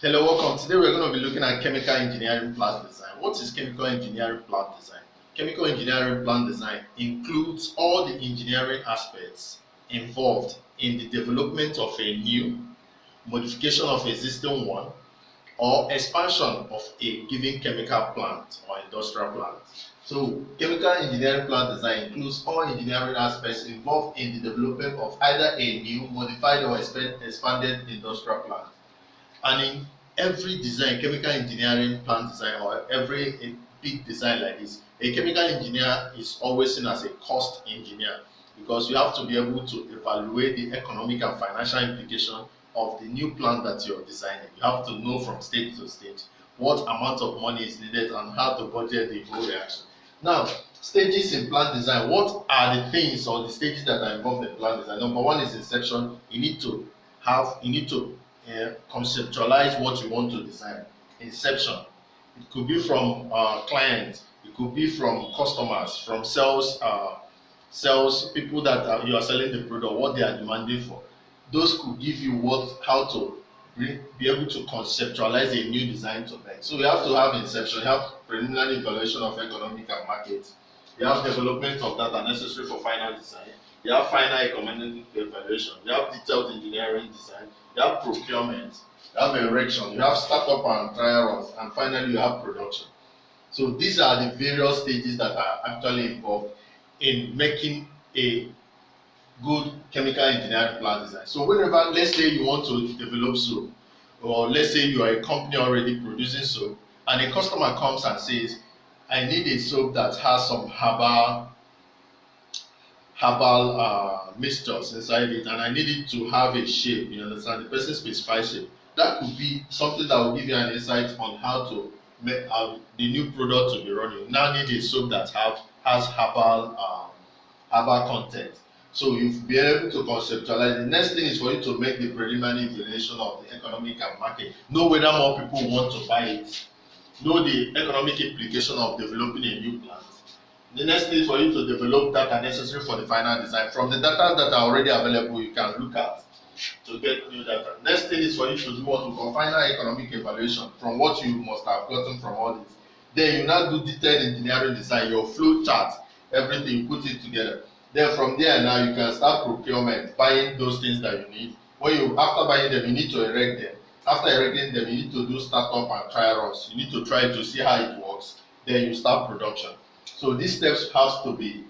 Hello, welcome. Today we're going to be looking at chemical engineering plant design. What is chemical engineering plant design? Chemical engineering plant design includes all the engineering aspects involved in the development of a new, modification of existing one, or expansion of a given chemical plant or industrial plant. So, chemical engineering plant design includes all engineering aspects involved in the development of either a new, modified, or expanded industrial plant. And in every design, chemical engineering plant design, or every big design like this, a chemical engineer is always seen as a cost engineer, because you have to be able to evaluate the economic and financial implication of the new plant that you're designing. You have to know from stage to stage what amount of money is needed and how to budget the whole reaction. Now, stages in plant design. What are the things or the stages that are involved in plant design? Number one is inception. You need to conceptualize what you want to design. Inception. It could be from clients, it could be from customers, from sales people that you are selling the product, what they are demanding for. Those could give you how to be able to conceptualize a new design to make. So you have to have inception, you have preliminary evaluation of economic and market, you have development of data necessary for final design, you have final economic evaluation, you have detailed engineering design, you have procurement, you have erection, you have startup and trial runs, and finally you have production. So these are the various stages that are actually involved in making a good chemical engineering plant design. So whenever, let's say you want to develop soap, or let's say you are a company already producing soap, and a customer comes and says, I need a soap that has some herbal mixtures inside it, and I need it to have a shape. You understand? The person specifies shape. That could be something that will give you an insight on how to make the new product to be running. You now need a soap that has herbal content. So you'll be able to conceptualize. The next thing is for you to make the preliminary evaluation of the economic and market. Know whether more people want to buy it. Know the economic implication of developing a new plant. The next thing is for you to develop data necessary for the final design. From the data that are already available, you can look at to get new data. Next thing is for you to do what we call final economic evaluation from what you must have gotten from all this. Then you now do detailed engineering design, your flow chart, everything, you put it together. Then from there now you can start procurement, buying those things that you need. After buying them, you need to erect them. After erecting them, you need to do startup and trial runs. You need to try to see how it works. Then you start production. So these steps have to be,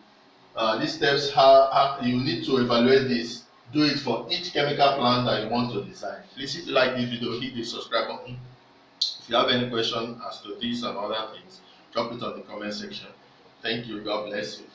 you need to evaluate this. Do it for each chemical plant that you want to design. Please, if you like this video, hit the subscribe button. If you have any question as to this and other things, drop it on the comment section. Thank you. God bless you.